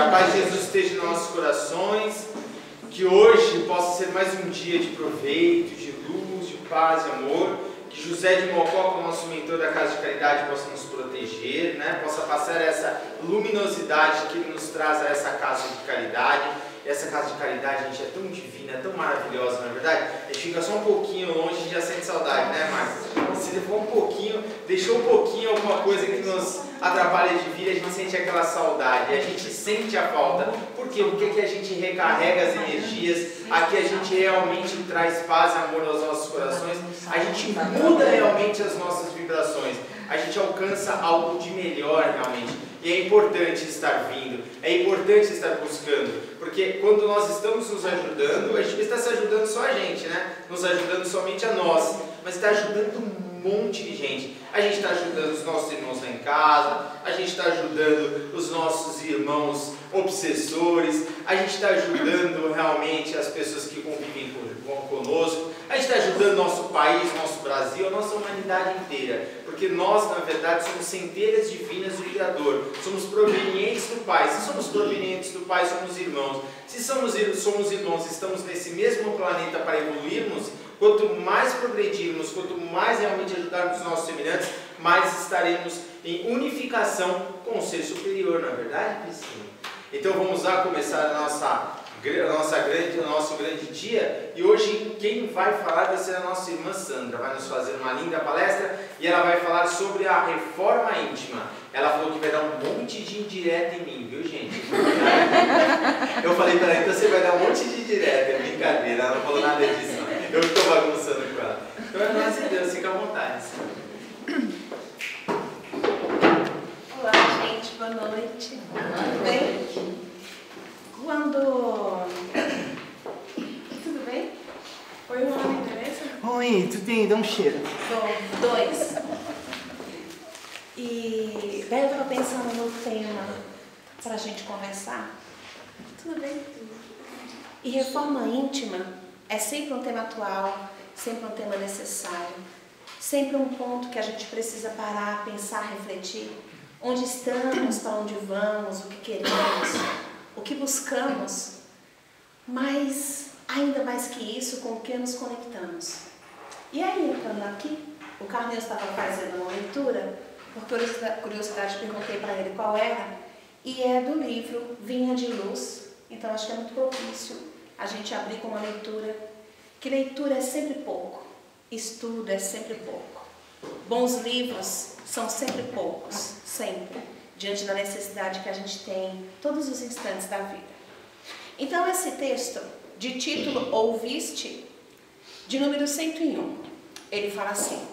a paz de Jesus esteja em nossos corações, que hoje possa ser mais um dia de proveito, de luz, de paz e amor, que José de Mocó, como nosso mentor da Casa de Caridade, possa nos proteger, né? Possa passar essa luminosidade que ele nos traz a essa Casa de Caridade. Essa Casa de Caridade, gente, é tão divina, é tão maravilhosa, não é verdade? A gente fica só um pouquinho longe e já sente saudade, né, Marcos? Se levou um pouquinho, deixou um pouquinho alguma coisa que nos atrapalha de vir, a gente sente aquela saudade, a gente sente a falta. Por quê? Porque aqui a gente recarrega as energias, aqui a gente realmente traz paz e amor aos nossos corações, a gente muda realmente as nossas vibrações, a gente alcança algo de melhor realmente. E é importante estar vindo, é importante estar buscando, porque quando nós estamos nos ajudando, a gente está se ajudando só a gente, né? Nos ajudando somente a nós, mas está ajudando um monte de gente. A gente está ajudando os nossos irmãos lá em casa, a gente está ajudando os nossos irmãos obsessores, a gente está ajudando realmente as pessoas que convivem conosco, a gente está ajudando nosso país, nosso Brasil, a nossa humanidade inteira, porque nós, na verdade, somos centelhas divinas do Criador, somos provenientes do Pai. Se somos provenientes do Pai, somos irmãos. Se somos irmãos, estamos nesse mesmo planeta para evoluirmos. Quanto mais progredirmos, quanto mais realmente ajudarmos os nossos semelhantes, mais estaremos em unificação com o ser superior, não é verdade, Priscila? Então vamos lá começar o nosso grande dia. E hoje quem vai falar vai ser a nossa irmã Sandra, vai nos fazer uma linda palestra e ela vai falar sobre a reforma íntima. Ela falou que vai dar um monte de indireta em mim, viu, gente? Eu falei para ela, então você vai dar um monte de indireta, é brincadeira, ela não falou nada disso, não. Eu estou bagunçando com ela. Então é nossa Deus, fica à vontade. Olá, gente, boa noite. Tudo bem? Tudo bem? Oi, o nome interessa? Oi, tudo bem? Dá um cheiro. Bom, 2. E daí eu estava pensando no tema para a gente conversar. Tudo bem? E reforma íntima é sempre um tema atual, sempre um tema necessário, sempre um ponto que a gente precisa parar, pensar, refletir. Onde estamos, para onde vamos, o que queremos, o que buscamos, mas ainda mais que isso, com o que nos conectamos. E aí, entrando aqui, o Carneiro estava fazendo uma leitura, por curiosidade perguntei para ele qual era, e é do livro Vinha de Luz, então acho que é muito propício a gente abrir com uma leitura, que leitura é sempre pouco, estudo é sempre pouco, bons livros são sempre poucos, sempre, diante da necessidade que a gente tem todos os instantes da vida. Então esse texto, de título Ouviste, de número 101, ele fala assim: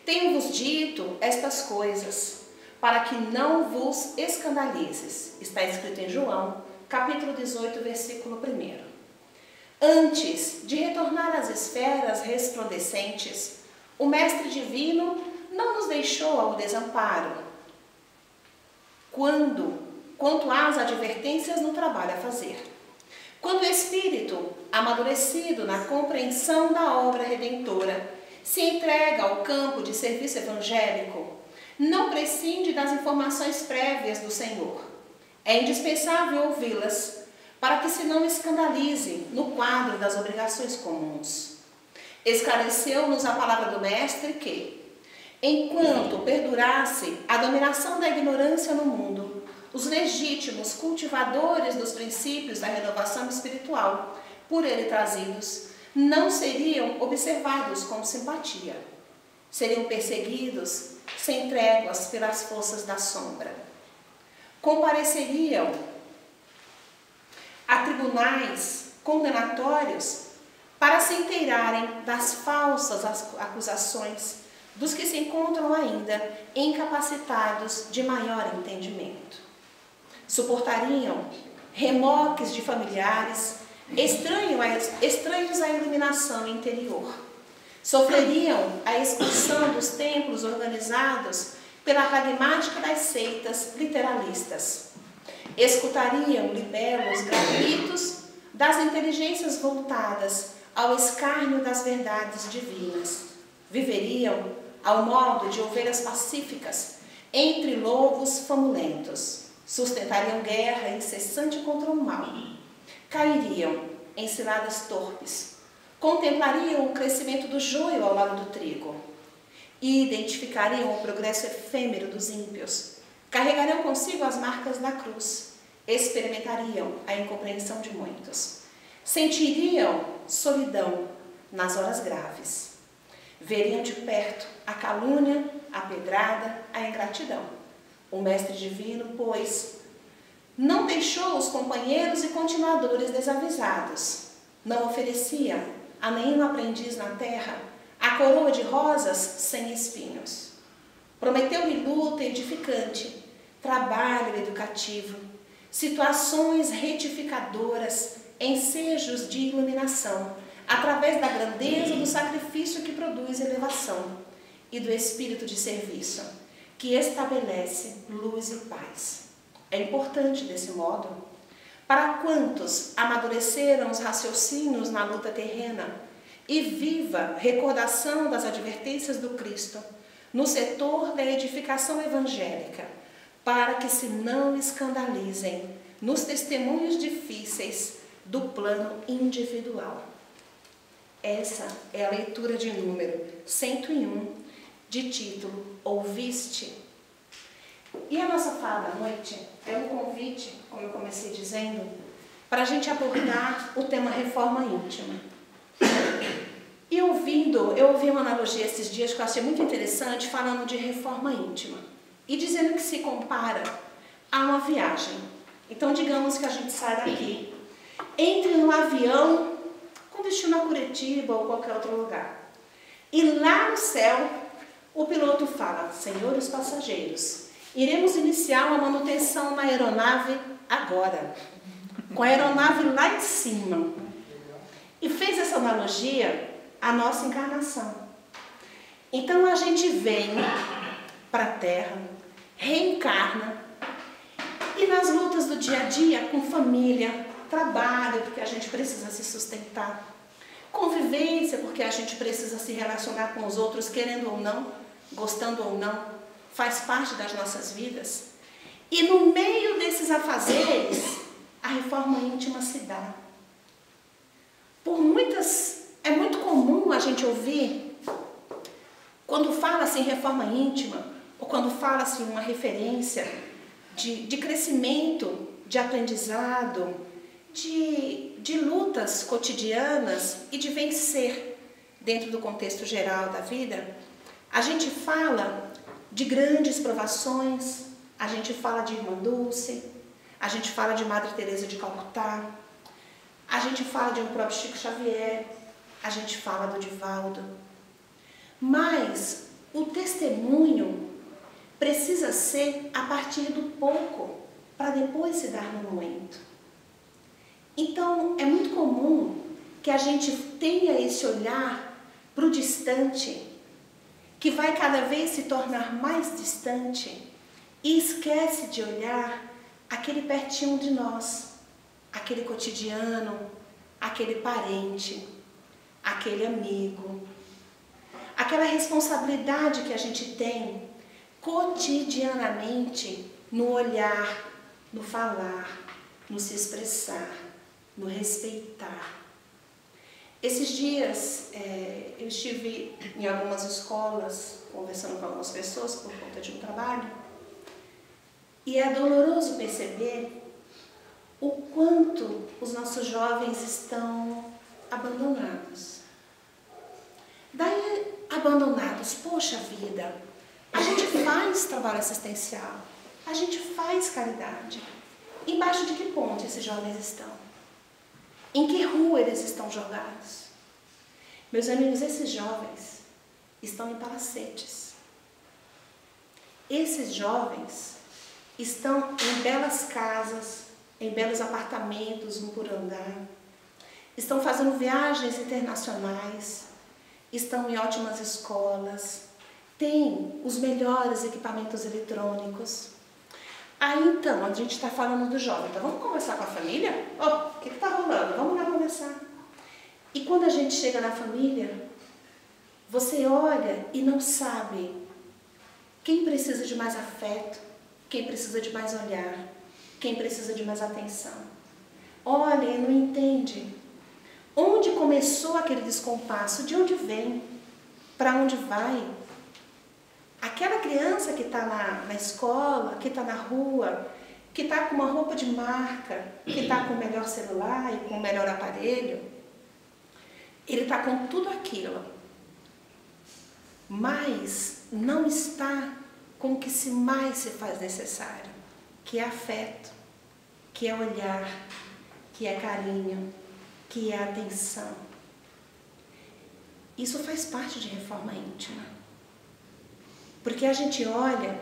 Tenho-vos dito estas coisas, para que não vos escandalizes. Está escrito em João, capítulo 18, versículo 1. Antes de retornar às esferas resplandecentes, o Mestre Divino não nos deixou ao desamparo, quanto às advertências no trabalho a fazer. Quando o Espírito, amadurecido na compreensão da obra redentora, se entrega ao campo de serviço evangélico, não prescinde das informações prévias do Senhor. É indispensável ouvi-las, para que se não escandalize no quadro das obrigações comuns. Esclareceu-nos a palavra do Mestre que, enquanto perdurasse a dominação da ignorância no mundo, os legítimos cultivadores dos princípios da renovação espiritual, por ele trazidos, não seriam observados com simpatia. Seriam perseguidos sem tréguas pelas forças da sombra. Compareceriam a tribunais condenatórios para se inteirarem das falsas acusações dos que se encontram ainda incapacitados de maior entendimento. Suportariam remoques de familiares estranhos à iluminação interior. Sofreriam a expulsão dos templos organizados pela pragmática das seitas literalistas. Escutariam libelos gratuitos das inteligências voltadas ao escárnio das verdades divinas. Viveriam ao modo de ovelhas pacíficas entre lobos famulentos. sustentariam guerra incessante contra o mal, cairiam em ciladas torpes, contemplariam o crescimento do joio ao lado do trigo e identificariam o progresso efêmero dos ímpios, carregariam consigo as marcas da cruz, experimentariam a incompreensão de muitos, sentiriam solidão nas horas graves, veriam de perto a calúnia, a pedrada, a ingratidão. O Mestre Divino, pois, não deixou os companheiros e continuadores desavisados, não oferecia a nenhum aprendiz na terra a coroa de rosas sem espinhos. Prometeu-lhe luta edificante, trabalho educativo, situações retificadoras, ensejos de iluminação, através da grandeza do sacrifício que produz elevação e do espírito de serviço, que estabelece luz e paz. É importante desse modo, para quantos amadureceram os raciocínios na luta terrena e viva recordação das advertências do Cristo no setor da edificação evangélica, para que se não escandalizem nos testemunhos difíceis do plano individual. Essa é a leitura de número 101, de título Ouviste? E a nossa fala da noite é um convite, como eu comecei dizendo, para a gente abordar o tema reforma íntima. E eu ouvi uma analogia esses dias que eu achei muito interessante, falando de reforma íntima e dizendo que se compara a uma viagem. Então, digamos que a gente sai daqui, entre no avião com destino a Curitiba ou qualquer outro lugar. E lá no céu, o piloto fala: senhores passageiros, iremos iniciar uma manutenção na aeronave agora, com a aeronave lá em cima. E fez essa analogia à nossa encarnação. Então a gente vem para a Terra, reencarna, e nas lutas do dia a dia, com família, trabalho, porque a gente precisa se sustentar, convivência, porque a gente precisa se relacionar com os outros, querendo ou não, gostando ou não, faz parte das nossas vidas. E no meio desses afazeres, a reforma íntima se dá. É muito comum a gente ouvir, quando fala-se em reforma íntima, ou quando fala-se em uma referência de crescimento, de aprendizado, de lutas cotidianas e de vencer dentro do contexto geral da vida, a gente fala de grandes provações, a gente fala de Irmã Dulce, a gente fala de Madre Teresa de Calcutá, a gente fala de um próprio Chico Xavier, a gente fala do Divaldo. Mas o testemunho precisa ser a partir do pouco, para depois se dar no muito. Então, é muito comum que a gente tenha esse olhar para o distante, que vai cada vez se tornar mais distante, e esquece de olhar aquele pertinho de nós, aquele cotidiano, aquele parente, aquele amigo, aquela responsabilidade que a gente tem cotidianamente no olhar, no falar, no se expressar, no respeitar. Esses dias eu estive em algumas escolas conversando com algumas pessoas por conta de um trabalho, e é doloroso perceber o quanto os nossos jovens estão abandonados. Daí, abandonados, poxa vida, a gente faz trabalho assistencial, a gente faz caridade. Embaixo de que ponte esses jovens estão? Em que rua eles estão jogados? Meus amigos, esses jovens estão em palacetes. Esses jovens estão em belas casas, em belos apartamentos, um por andar. Estão fazendo viagens internacionais, estão em ótimas escolas, têm os melhores equipamentos eletrônicos. Aí então, a gente está falando do jovem, então vamos conversar com a família? O que está rolando? Vamos lá conversar. E quando a gente chega na família, você olha e não sabe quem precisa de mais afeto, quem precisa de mais olhar, quem precisa de mais atenção. Olha e não entende. Onde começou aquele descompasso? De onde vem? Para onde vai? Aquela criança que está na escola, que está na rua, que está com uma roupa de marca, que está com o melhor celular e com o melhor aparelho, ele está com tudo aquilo, mas não está com o que mais se faz necessário, que é afeto, que é olhar, que é carinho, que é atenção. Isso faz parte de reforma íntima. Porque a gente olha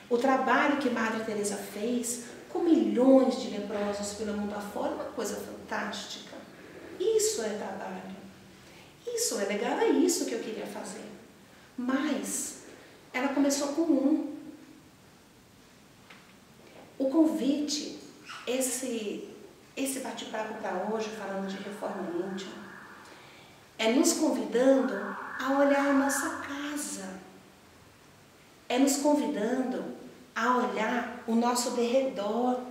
o trabalho que Madre Teresa fez com milhões de leprosos pelo mundo afora, uma coisa fantástica. Isso é trabalho. Isso é legal, é isso que eu queria fazer. Mas ela começou com um. O convite, esse bate-papo para hoje, falando de reforma íntima, é nos convidando a olhar a nossa casa. É nos convidando a olhar o nosso derredor.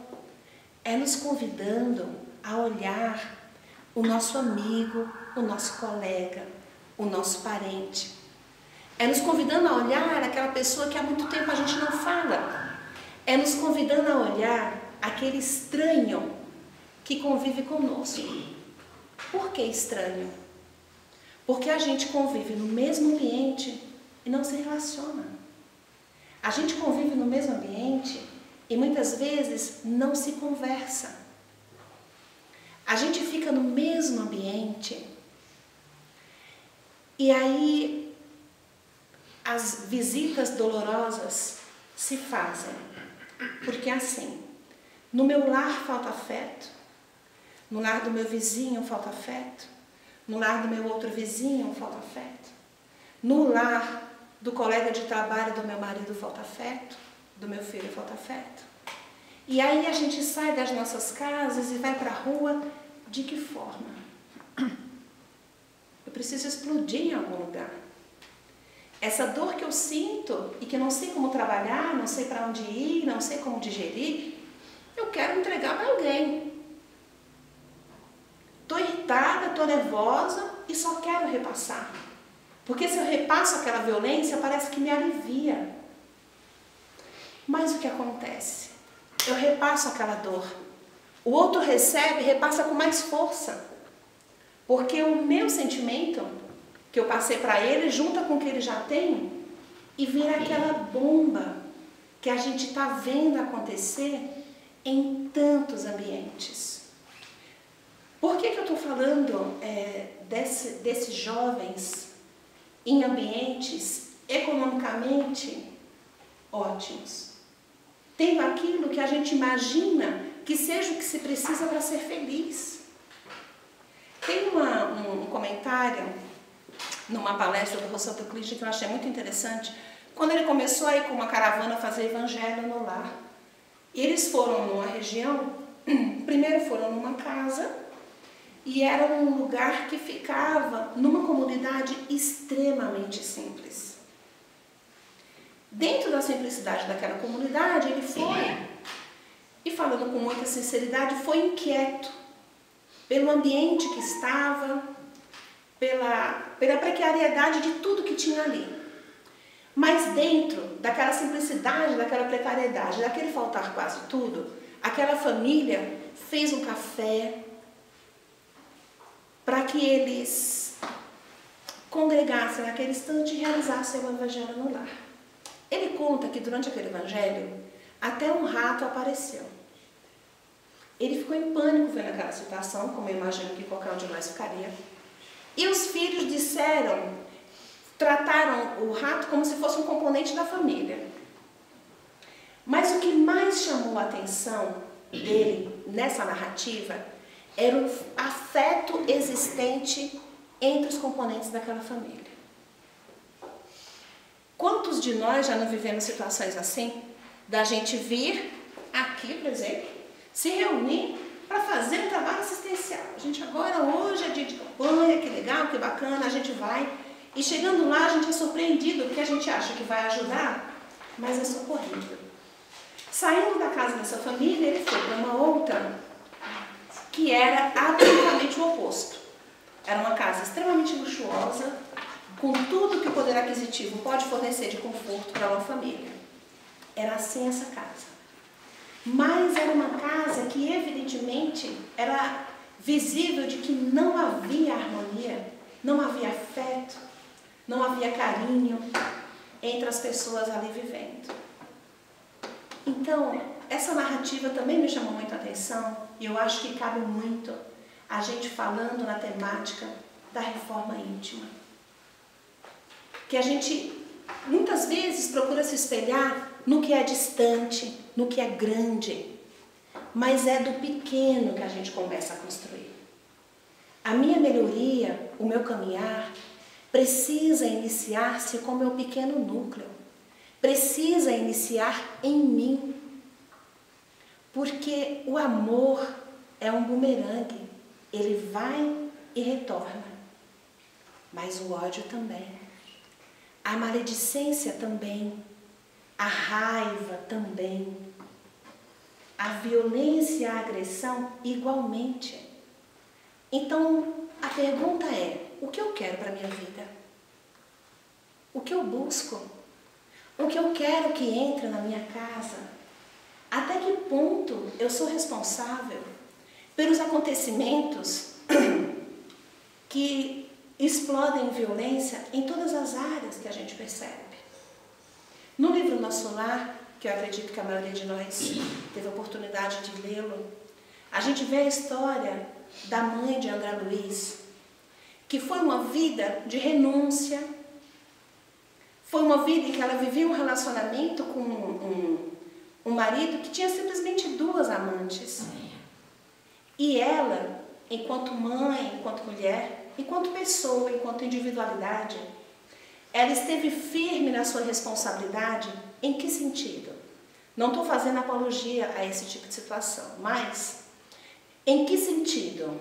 É nos convidando a olhar o nosso amigo, o nosso colega, o nosso parente. É nos convidando a olhar aquela pessoa que há muito tempo a gente não fala. É nos convidando a olhar aquele estranho que convive conosco. Por que estranho? Porque a gente convive no mesmo ambiente e não se relaciona. A gente convive no mesmo ambiente e muitas vezes não se conversa. A gente fica no mesmo ambiente e aí as visitas dolorosas se fazem. Porque assim, no meu lar falta afeto, no lar do meu vizinho falta afeto, no lar do meu outro vizinho falta afeto, no lar do colega de trabalho do meu marido falta afeto, do meu filho falta afeto. E aí a gente sai das nossas casas e vai para a rua, de que forma? Eu preciso explodir em algum lugar. Essa dor que eu sinto e que não sei como trabalhar, não sei para onde ir, não sei como digerir, eu quero entregar para alguém. Estou irritada, estou nervosa e só quero repassar. Porque se eu repasso aquela violência, parece que me alivia. Mas o que acontece? Eu repasso aquela dor. O outro recebe e repassa com mais força. Porque o meu sentimento que eu passei para ele, junta com o que ele já tem, e vira aquela bomba que a gente está vendo acontecer em tantos ambientes. Por que eu estou falando desses jovens em ambientes economicamente ótimos, tendo aquilo que a gente imagina que seja o que se precisa para ser feliz? Tem um comentário numa palestra do Roberto Cliche que eu achei muito interessante, quando ele começou a ir com uma caravana fazer evangelho no lar. E eles foram numa região, primeiro foram numa casa, e era um lugar que ficava numa comunidade extremamente simples. Dentro da simplicidade daquela comunidade, ele foi, e falando com muita sinceridade, foi inquieto pelo ambiente que estava, pela precariedade de tudo que tinha ali. Mas dentro daquela simplicidade, daquela precariedade, daquele faltar quase tudo, aquela família fez um café para que eles congregassem naquele instante e realizassem o evangelho no lar. Ele conta que durante aquele evangelho, até um rato apareceu. Ele ficou em pânico vendo aquela situação, como eu imagino que qualquer um de nós ficaria. E os filhos trataram o rato como se fosse um componente da família. Mas o que mais chamou a atenção dele nessa narrativa era o afeto existente entre os componentes daquela família. Quantos de nós já não vivemos situações assim? Da gente vir aqui, por exemplo, se reunir para fazer um trabalho assistencial. A gente agora, hoje é dia de campanha, que legal, que bacana, a gente vai. E chegando lá, a gente é surpreendido, porque a gente acha que vai ajudar, mas é socorrido. Saindo da casa dessa família, ele foi para uma outra que era absolutamente o oposto. Era uma casa extremamente luxuosa, com tudo que o poder aquisitivo pode fornecer de conforto para uma família. Era assim essa casa. Mas era uma casa que, evidentemente, era visível de que não havia harmonia, não havia afeto, não havia carinho entre as pessoas ali vivendo. Então, essa narrativa também me chamou muito a atenção e eu acho que cabe muito a gente falando na temática da reforma íntima. Que a gente, muitas vezes, procura se espelhar no que é distante, no que é grande, mas é do pequeno que a gente começa a construir. A minha melhoria, o meu caminhar, precisa iniciar-se com o meu pequeno núcleo. Precisa iniciar em mim. Porque o amor é um bumerangue. Ele vai e retorna. Mas o ódio também. A maledicência também. A raiva também. A violência e a agressão igualmente. Então, a pergunta é, o que eu quero para a minha vida? O que eu busco? O que eu quero que entre na minha casa? Até que ponto eu sou responsável pelos acontecimentos que explodem violência em todas as áreas que a gente percebe? No livro Nosso Lar, que eu acredito que a maioria de nós teve a oportunidade de lê-lo, a gente vê a história da mãe de André Luiz, que foi uma vida de renúncia, foi uma vida em que ela vivia um relacionamento com um marido que tinha simplesmente 2 amantes. E ela, enquanto mãe, enquanto mulher, enquanto pessoa, enquanto individualidade, ela esteve firme na sua responsabilidade. Em que sentido? Não estou fazendo apologia a esse tipo de situação, mas em que sentido?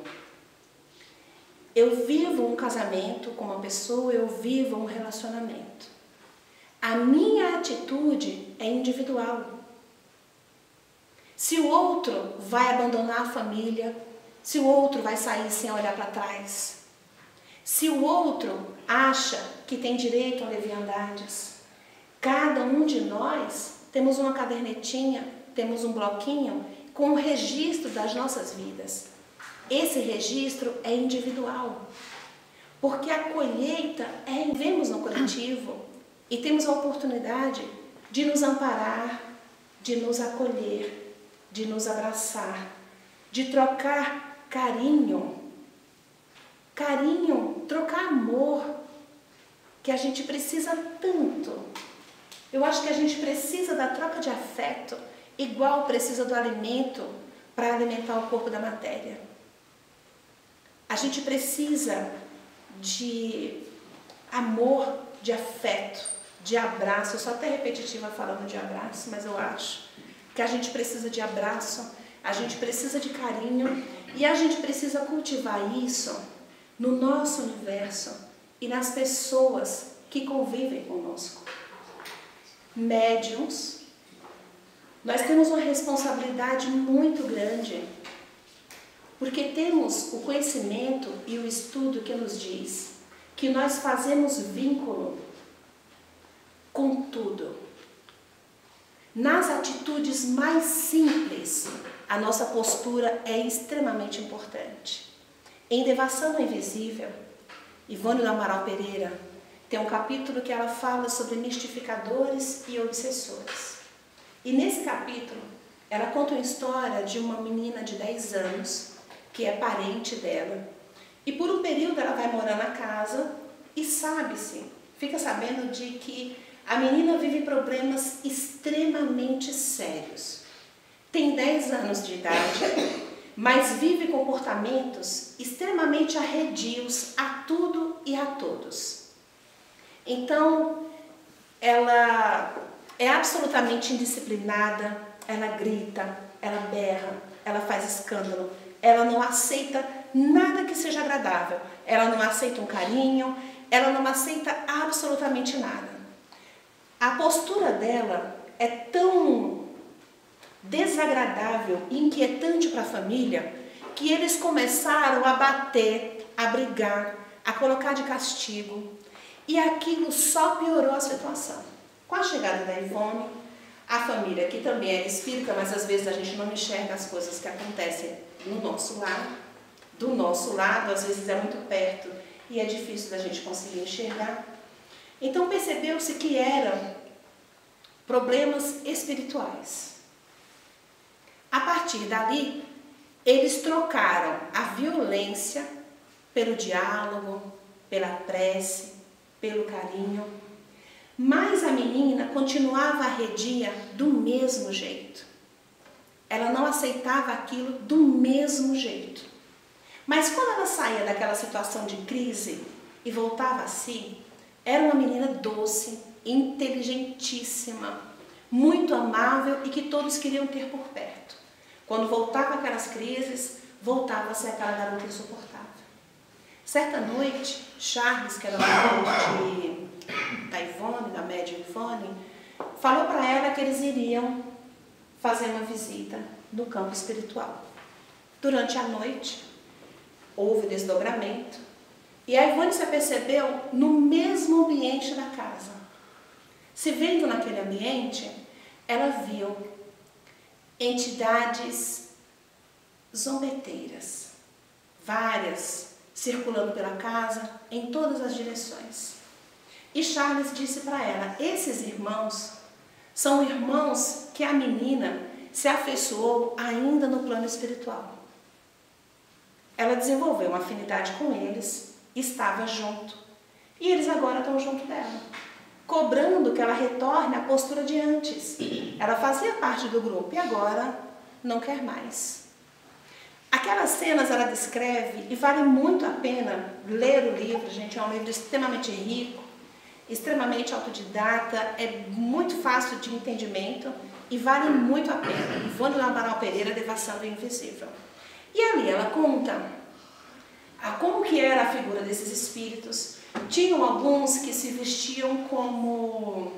Eu vivo um casamento com uma pessoa, eu vivo um relacionamento. A minha atitude é individual. Se o outro vai abandonar a família, se o outro vai sair sem olhar para trás, se o outro acha que tem direito a leviandades, cada um de nós temos uma cadernetinha, temos um bloquinho com o registro das nossas vidas. Esse registro é individual, porque a colheita vemos no coletivo e temos a oportunidade de nos amparar, de nos acolher, de nos abraçar, de trocar carinho, trocar amor, que a gente precisa tanto. Eu acho que a gente precisa da troca de afeto, igual precisa do alimento para alimentar o corpo da matéria. A gente precisa de amor, de afeto, de abraço. Eu sou até repetitiva falando de abraço, mas eu acho que a gente precisa de abraço, a gente precisa de carinho e a gente precisa cultivar isso no nosso universo e nas pessoas que convivem conosco. Médiuns, nós temos uma responsabilidade muito grande, porque temos o conhecimento e o estudo que nos diz que nós fazemos vínculo com tudo. Nas atitudes mais simples, a nossa postura é extremamente importante. Em Devassando o Invisível, Ivone do Amaral Pereira tem um capítulo que ela fala sobre mistificadores e obsessores. E nesse capítulo, ela conta uma história de uma menina de 10 anos, que é parente dela. E por um período ela vai morar na casa e fica sabendo de que a menina vive problemas extremamente sérios. Tem 10 anos de idade, mas vive comportamentos extremamente arredios a tudo e a todos. Então, ela é absolutamente indisciplinada, ela grita, ela berra, ela faz escândalo, ela não aceita nada que seja agradável, ela não aceita um carinho, ela não aceita absolutamente nada. A postura dela é tão desagradável e inquietante para a família que eles começaram a bater, a brigar, a colocar de castigo. E aquilo só piorou a situação. Com a chegada da Ivone, a família, que também é espírita, mas às vezes a gente não enxerga as coisas que acontecem no nosso lar, do nosso lado, às vezes é muito perto e é difícil da gente conseguir enxergar. Então percebeu-se que eram problemas espirituais. A partir dali, eles trocaram a violência pelo diálogo, pela prece, pelo carinho. Mas a menina continuava arredia do mesmo jeito. Ela não aceitava aquilo do mesmo jeito. Mas quando ela saía daquela situação de crise e voltava a si, era uma menina doce, inteligentíssima, muito amável e que todos queriam ter por perto. Quando voltava aquelas crises, voltava a ser aquela garota insuportável. Certa noite, Charles, que era o marido da Ivone, da médium Ivone, falou para ela que eles iriam fazer uma visita no campo espiritual. Durante a noite, houve desdobramento e a Ivone se apercebeu no mesmo ambiente da casa. Se vendo naquele ambiente, ela viu entidades zombeteiras, várias, circulando pela casa em todas as direções. E Charles disse para ela, esses irmãos são irmãos que a menina se afeiçoou ainda no plano espiritual. Ela desenvolveu uma afinidade com eles, estava junto, e eles agora estão junto dela, cobrando que ela retorne à postura de antes. Ela fazia parte do grupo e agora não quer mais. Aquelas cenas ela descreve e vale muito a pena ler o livro, gente, é um livro extremamente rico, extremamente autodidata, é muito fácil de entendimento e vale muito a pena. Ivone do Amaral Pereira, Devassando o Invisível. E ali ela conta como que era a figura desses espíritos. Tinham alguns que se vestiam como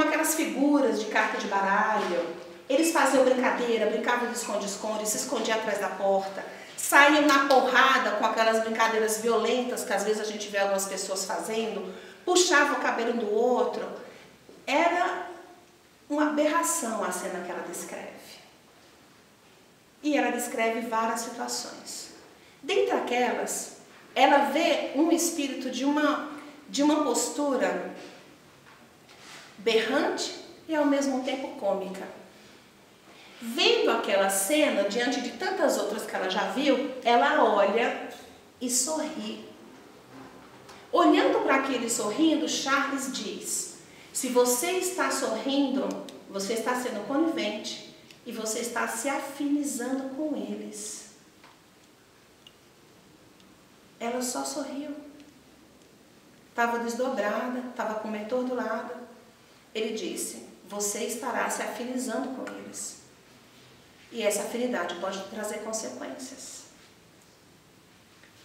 aquelas figuras de carta de baralho. Eles faziam brincadeira, brincavam de esconde-esconde, se escondiam atrás da porta, saíam na porrada com aquelas brincadeiras violentas que às vezes a gente vê algumas pessoas fazendo, puxavam o cabelo do outro. Era uma aberração a cena que ela descreve. E ela descreve várias situações. Dentre aquelas, ela vê um espírito de uma postura berrante e ao mesmo tempo cômica. Vendo aquela cena, diante de tantas outras que ela já viu, ela olha e sorri. Olhando para aquele sorrindo, Charles diz, se você está sorrindo, você está sendo conivente e você está se afinizando com eles. Ela só sorriu. Estava desdobrada, estava com o mentor do lado. Ele disse, você estará se afinizando com eles. E essa afinidade pode trazer consequências.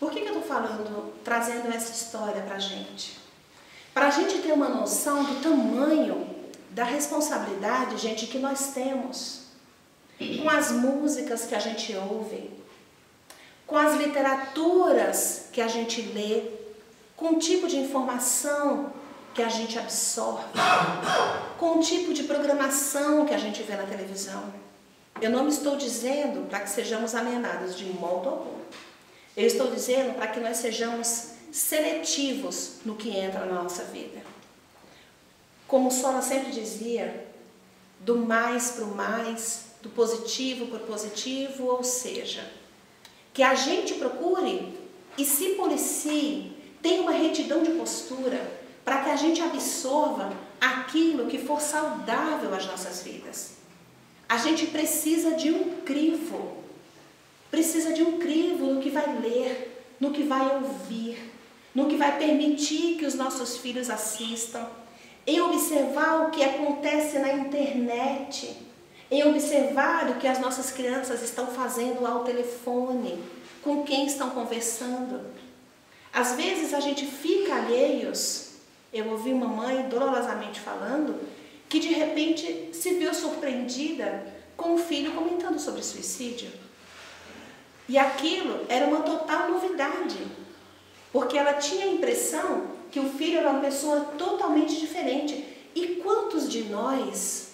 Por que eu estou trazendo essa história para a gente? Para a gente ter uma noção do tamanho da responsabilidade, gente, que nós temos com as músicas que a gente ouve, com as literaturas que a gente lê, com o tipo de informação que a gente absorve, com o tipo de programação que a gente vê na televisão. Eu não estou dizendo para que sejamos alienados de modo algum. Eu estou dizendo para que nós sejamos seletivos no que entra na nossa vida. Como Sola sempre dizia, do mais para o mais, do positivo para o positivo, ou seja, que a gente procure e se policie, tenha uma retidão de postura, para que a gente absorva aquilo que for saudável às nossas vidas. A gente precisa de um crivo no que vai ler, no que vai ouvir, no que vai permitir que os nossos filhos assistam, em observar o que acontece na internet, em observar o que as nossas crianças estão fazendo ao telefone, com quem estão conversando. Às vezes a gente fica alheios. Eu ouvi uma mãe dolorosamente falando que de repente se viu surpreendida com o filho comentando sobre suicídio. E aquilo era uma total novidade, porque ela tinha a impressão que o filho era uma pessoa totalmente diferente. E quantos de nós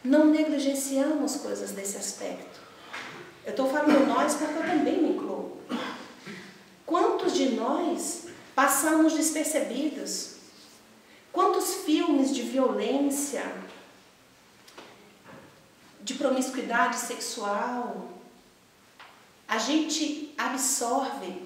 não negligenciamos coisas desse aspecto? Eu estou falando nós porque eu também me incluo. Quantos de nós passamos despercebidos? Quantos filmes de violência, de promiscuidade sexual, a gente absorve,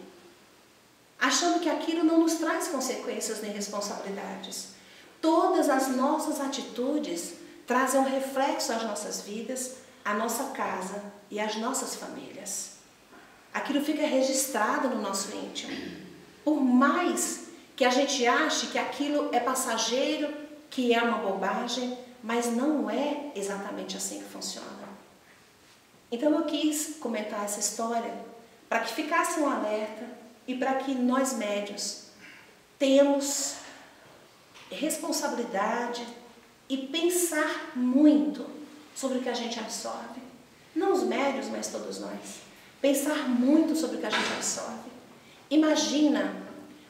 achando que aquilo não nos traz consequências nem responsabilidades. Todas as nossas atitudes trazem um reflexo às nossas vidas, à nossa casa e às nossas famílias. Aquilo fica registrado no nosso íntimo. Por mais que a gente ache que aquilo é passageiro, que é uma bobagem, mas não é exatamente assim que funciona. Então eu quis comentar essa história para que ficasse um alerta e para que nós médios temos responsabilidade e pensar muito sobre o que a gente absorve. Não os médios, mas todos nós. Pensar muito sobre o que a gente absorve. Imagina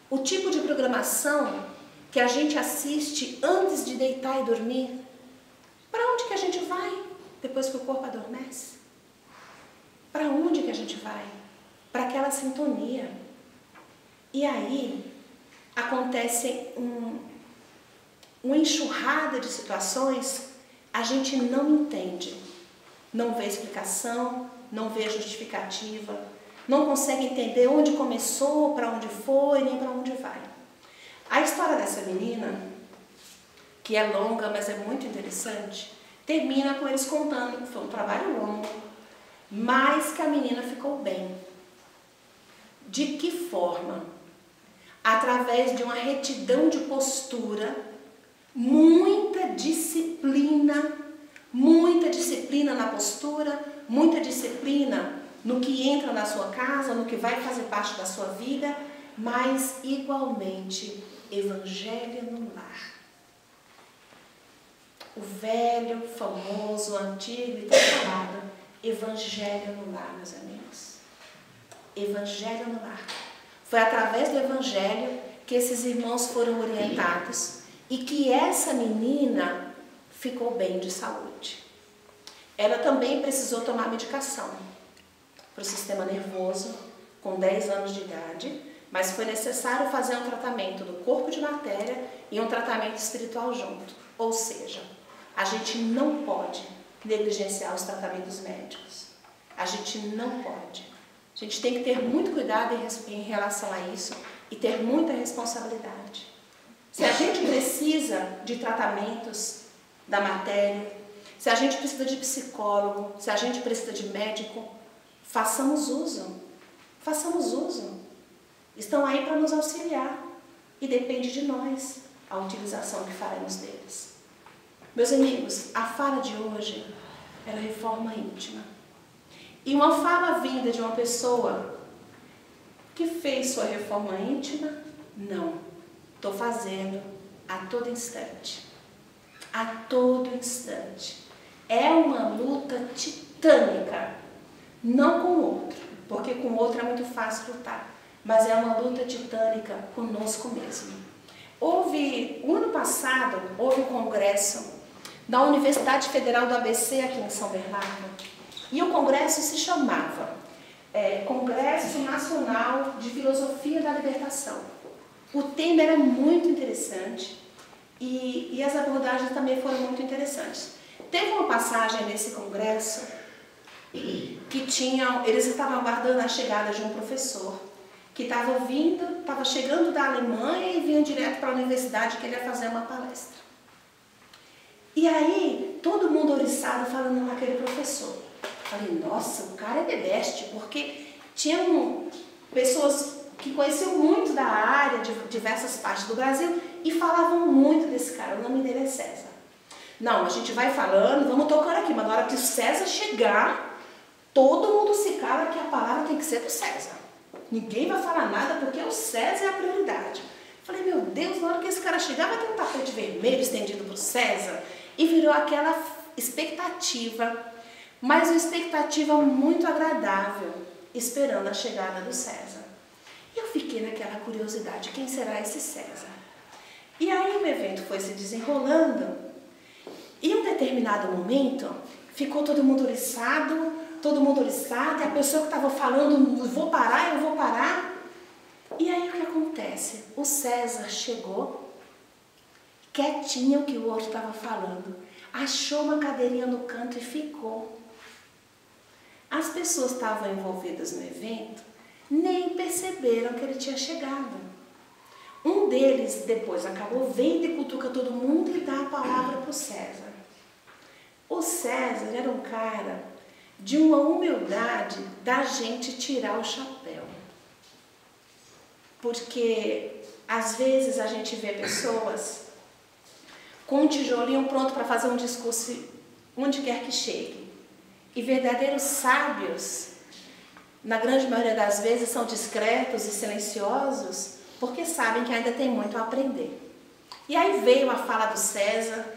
o tipo de programação que a gente assiste antes de deitar e dormir. Para onde que a gente vai depois que o corpo adormece? Para onde que a gente vai? Para aquela sintonia. E aí acontece uma enxurrada de situações, a gente não entende, não vê explicação, não vê justificativa, não consegue entender onde começou, para onde foi, nem para onde vai. A história dessa menina, que é longa, mas é muito interessante, termina com eles contando que foi um trabalho longo, mas que a menina ficou bem. De que forma? Através de uma retidão de postura, muita disciplina na postura, muita disciplina no que entra na sua casa, no que vai fazer parte da sua vida, mas igualmente evangelho no lar. O velho, famoso, antigo e tão falado evangelho no lar, meus amigos. Evangelho no lar. Foi através do evangelho que esses irmãos foram orientados e que essa menina ficou bem de saúde. Ela também precisou tomar medicação para o sistema nervoso, com 10 anos de idade, mas foi necessário fazer um tratamento do corpo de matéria e um tratamento espiritual junto. Ou seja, a gente não pode negligenciar os tratamentos médicos. A gente não pode. A gente tem que ter muito cuidado em relação a isso e ter muita responsabilidade. Se a gente precisa de tratamentos da matéria, se a gente precisa de psicólogo, se a gente precisa de médico, façamos uso. Façamos uso. Estão aí para nos auxiliar e depende de nós a utilização que faremos deles. Meus amigos, a fala de hoje era reforma íntima. E uma fala vinda de uma pessoa que fez sua reforma íntima, não. Estou fazendo a todo instante. A todo instante. É uma luta titânica. Não com o outro, porque com o outro é muito fácil lutar. Mas é uma luta titânica conosco mesmo. O ano passado, houve um congresso da Universidade Federal do ABC aqui em São Bernardo. E o congresso se chamava Congresso Nacional de Filosofia da Libertação. O tema era muito interessante e as abordagens também foram muito interessantes. Teve uma passagem nesse congresso que eles estavam aguardando a chegada de um professor que estava chegando da Alemanha e vinha direto para a universidade que ele ia fazer uma palestra. E aí, todo mundo oriçado falando naquele professor. Falei, nossa, o cara é the best, porque tinham pessoas que conheciam muito da área, de diversas partes do Brasil, e falavam muito desse cara. O nome dele é César. Não, a gente vai falando, vamos tocando aqui, mas na hora que o César chegar, todo mundo se cala que a palavra tem que ser do César. Ninguém vai falar nada porque o César é a prioridade. Falei, meu Deus, na hora que esse cara chegar vai ter um tapete vermelho estendido para o César. E virou aquela expectativa, mas uma expectativa muito agradável, esperando a chegada do César. E eu fiquei naquela curiosidade, quem será esse César? E aí o evento foi se desenrolando, e em um determinado momento, ficou todo mundo oriçado, e a pessoa que estava falando, eu vou parar. E aí o que acontece? O César chegou, quietinho que o outro estava falando, achou uma cadeirinha no canto e ficou. As pessoas que estavam envolvidas no evento nem perceberam que ele tinha chegado. Um deles depois acabou vendo e cutuca todo mundo e dá a palavra para o César. O César era um cara de uma humildade da gente tirar o chapéu. Porque às vezes a gente vê pessoas com um tijolinho pronto para fazer um discurso onde quer que chegue. E verdadeiros sábios, na grande maioria das vezes, são discretos e silenciosos, porque sabem que ainda tem muito a aprender. E aí veio a fala do César,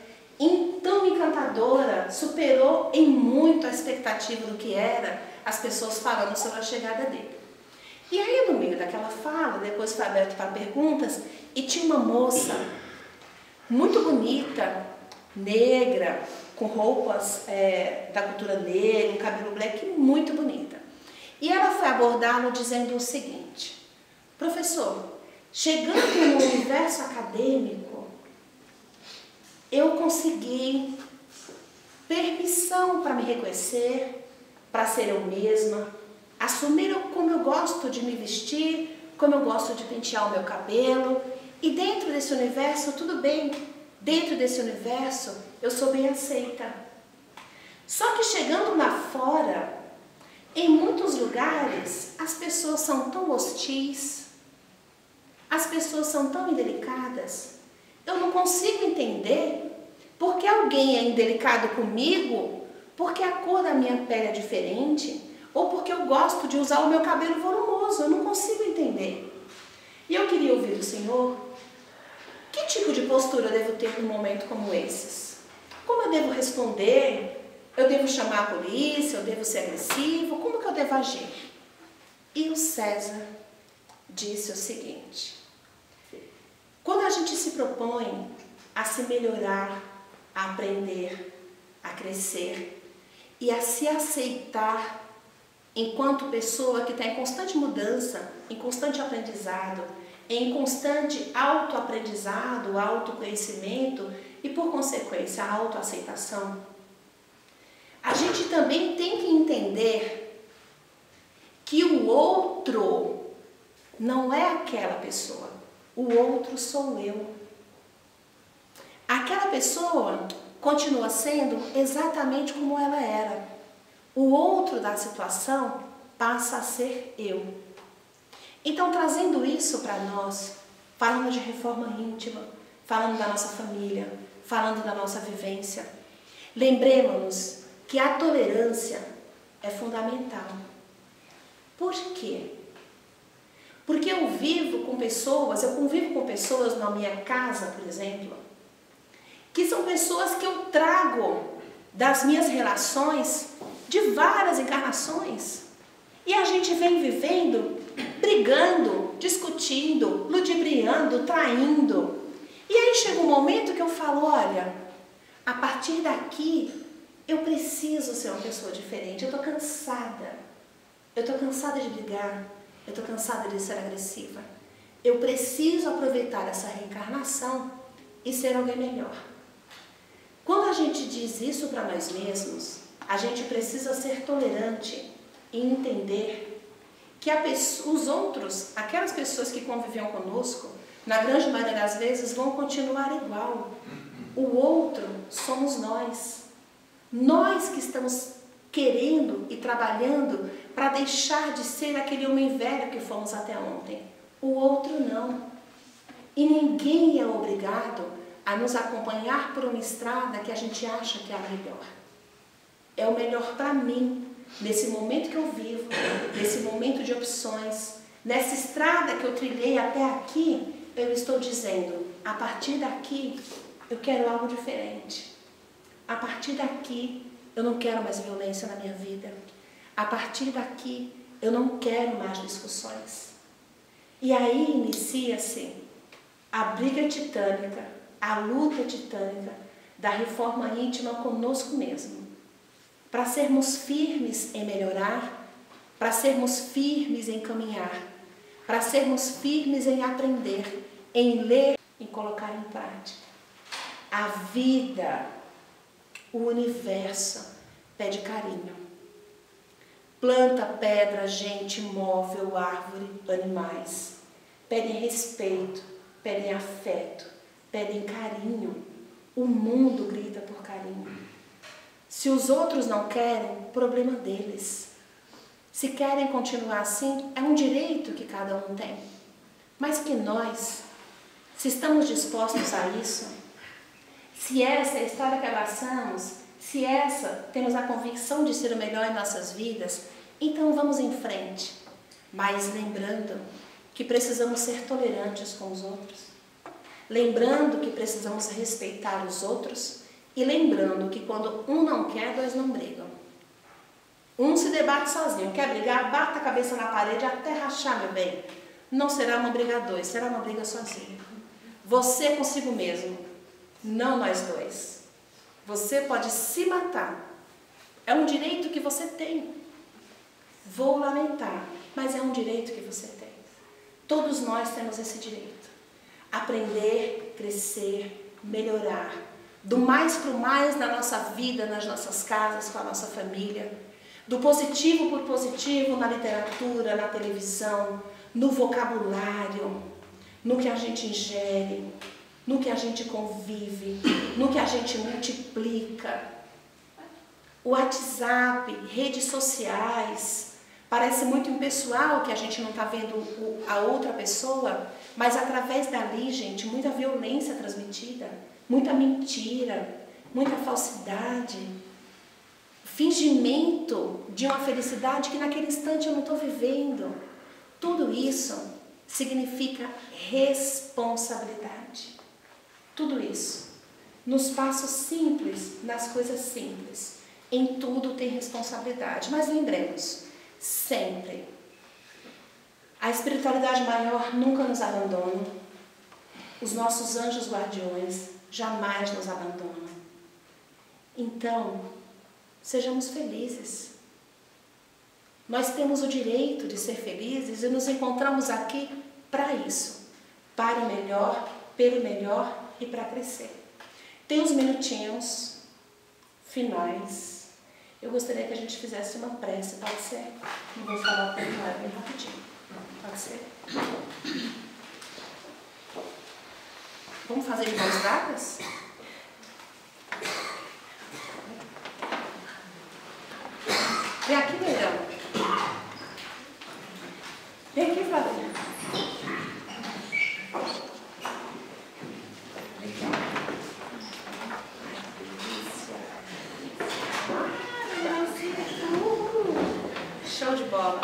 tão encantadora, superou em muito a expectativa do que era as pessoas falando sobre a chegada dele. E aí, no meio daquela fala, depois foi aberto para perguntas, e tinha uma moça muito bonita, negra, com roupas da cultura negra, um cabelo black muito bonita. E ela foi abordá-lo dizendo o seguinte: professor, chegando no universo acadêmico, eu consegui permissão para me reconhecer, para ser eu mesma, assumir como eu gosto de me vestir, como eu gosto de pentear o meu cabelo, e dentro desse universo, tudo bem, dentro desse universo eu sou bem aceita. Só que chegando lá fora, em muitos lugares, as pessoas são tão hostis, as pessoas são tão indelicadas, eu não consigo entender porque alguém é indelicado comigo, porque a cor da minha pele é diferente, ou porque eu gosto de usar o meu cabelo volumoso, eu não consigo entender. E eu queria ouvir do Senhor, que tipo de postura eu devo ter num momento como esses? Como eu devo responder? Eu devo chamar a polícia? Eu devo ser agressivo? Como que eu devo agir? E o César disse o seguinte: quando a gente se propõe a se melhorar, a aprender, a crescer e a se aceitar enquanto pessoa que está em constante mudança, em constante aprendizado, em constante autoaprendizado, autoconhecimento e, por consequência, a autoaceitação, a gente também tem que entender que o outro não é aquela pessoa, o outro sou eu. Aquela pessoa continua sendo exatamente como ela era. O outro da situação passa a ser eu. Então, trazendo isso para nós, falando de reforma íntima, falando da nossa família, falando da nossa vivência, lembremos-nos que a tolerância é fundamental. Por quê? Porque eu convivo com pessoas na minha casa, por exemplo, que são pessoas que eu trago das minhas relações de várias encarnações. E a gente vem vivendo, brigando, discutindo, ludibriando, traindo. E aí chega um momento que eu falo, olha, a partir daqui eu preciso ser uma pessoa diferente. Eu estou cansada. Eu estou cansada de brigar. Eu estou cansada de ser agressiva. Eu preciso aproveitar essa reencarnação e ser alguém melhor. Quando a gente diz isso para nós mesmos, a gente precisa ser tolerante e entender que os outros, aquelas pessoas que conviviam conosco, na grande maioria das vezes vão continuar igual. O outro somos nós. Nós que estamos querendo e trabalhando para deixar de ser aquele homem velho que fomos até ontem. O outro não. E ninguém é obrigado a nos acompanhar por uma estrada que a gente acha que é a melhor. É o melhor para mim, nesse momento que eu vivo, nesse momento de opções, nessa estrada que eu trilhei até aqui, eu estou dizendo, a partir daqui eu quero algo diferente. A partir daqui eu não quero mais violência na minha vida. A partir daqui eu não quero mais discussões. E aí inicia-se a briga titânica, a luta titânica da reforma íntima conosco mesmo. Para sermos firmes em melhorar, para sermos firmes em caminhar, para sermos firmes em aprender, em ler, em colocar em prática. A vida, o universo pede carinho. Planta, pedra, gente, móvel, árvore, animais. Pedem respeito, pedem afeto, pedem carinho. O mundo grita por carinho. Se os outros não querem, problema deles. Se querem continuar assim, é um direito que cada um tem. Mas que nós, se estamos dispostos a isso, se essa é a história que abraçamos, se essa temos a convicção de ser o melhor em nossas vidas, então vamos em frente. Mas lembrando que precisamos ser tolerantes com os outros. Lembrando que precisamos respeitar os outros e lembrando que quando um não quer, dois não brigam. Um se debate sozinho, quer brigar, bata a cabeça na parede até rachar, meu bem. Não será uma briga a dois, será uma briga sozinho. Você consigo mesmo, não nós dois. Você pode se matar. É um direito que você tem. Vou lamentar, mas é um direito que você tem. Todos nós temos esse direito. Aprender, crescer, melhorar. Do mais para o mais na nossa vida, nas nossas casas, com a nossa família. Do positivo por positivo na literatura, na televisão, no vocabulário, no que a gente ingere, no que a gente convive, no que a gente multiplica. O WhatsApp, redes sociais, parece muito impessoal que a gente não está vendo a outra pessoa, mas através dali, gente, muita violência transmitida, muita mentira, muita falsidade, fingimento de uma felicidade que naquele instante eu não estou vivendo. Tudo isso significa responsabilidade. Tudo isso. Nos passos simples, nas coisas simples. Em tudo tem responsabilidade. Mas lembremos, sempre, a espiritualidade maior nunca nos abandona. Os nossos anjos guardiões jamais nos abandonam. Então, sejamos felizes. Nós temos o direito de ser felizes e nos encontramos aqui para isso. Para o melhor, pelo melhor e para crescer. Tem uns minutinhos finais. Eu gostaria que a gente fizesse uma prece, pode ser? Não vou falar porque não é bem rapidinho. Pode ser? Vamos fazer de mãos dadas? Vem aqui, Leirão. Vem aqui, Flavinha. Show de bola.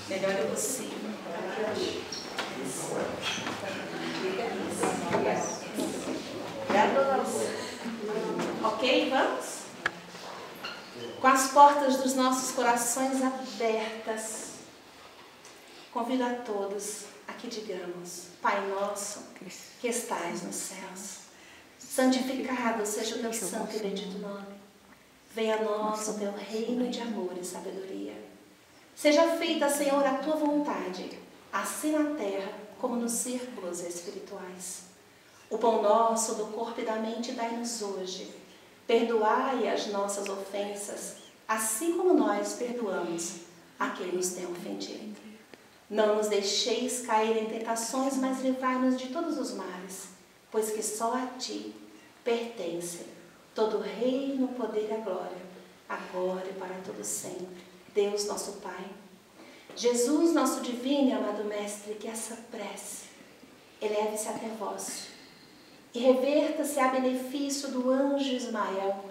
Melhor é você. Ok, vamos? Com as portas dos nossos corações abertas, convido a todos a que digamos: Pai nosso, que estais nos céus, santificado seja o teu santo e bendito nome. Venha a nós o teu reino de amor e sabedoria. Seja feita, Senhor, a tua vontade, assim na terra como nos círculos espirituais. O pão nosso do corpo e da mente dai-nos hoje. Perdoai as nossas ofensas, assim como nós perdoamos a quem nos tem ofendido. Não nos deixeis cair em tentações, mas livrai-nos de todos os males, pois que só a ti pertence todo o reino, o poder e a glória, agora e para todo sempre. Deus nosso Pai, Jesus nosso divino e amado Mestre, que essa prece eleve-se até vós e reverta-se a benefício do anjo Ismael,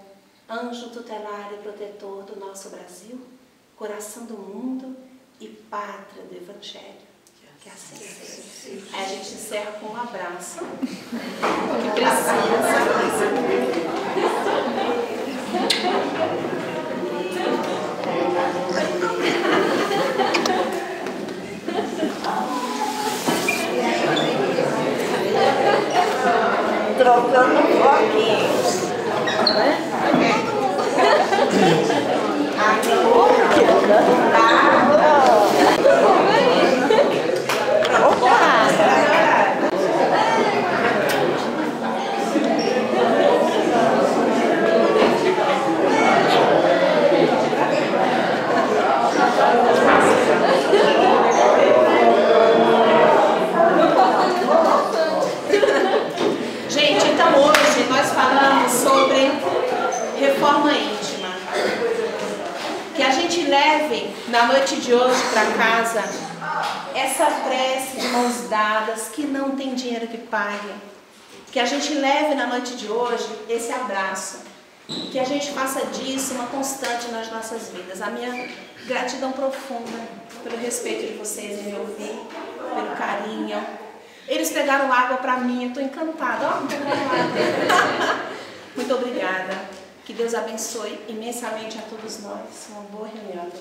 anjo tutelar e protetor do nosso Brasil, coração do mundo e pátria do Evangelho. Que assim seja. Aí a gente encerra com um abraço. Que precisa. Trocando um pouquinho. Gente, então hoje nós falamos sobre reforma íntima. Que a gente leve na noite de hoje para casa essa prece de mãos dadas, que não tem dinheiro que pague. Que a gente leve na noite de hoje esse abraço. Que a gente faça disso uma constante nas nossas vidas. A minha gratidão profunda pelo respeito de vocês em me ouvir, pelo carinho. Eles pegaram água para mim, eu estou encantada. Ó, muito obrigada. Que Deus abençoe imensamente a todos nós. Uma boa reunião.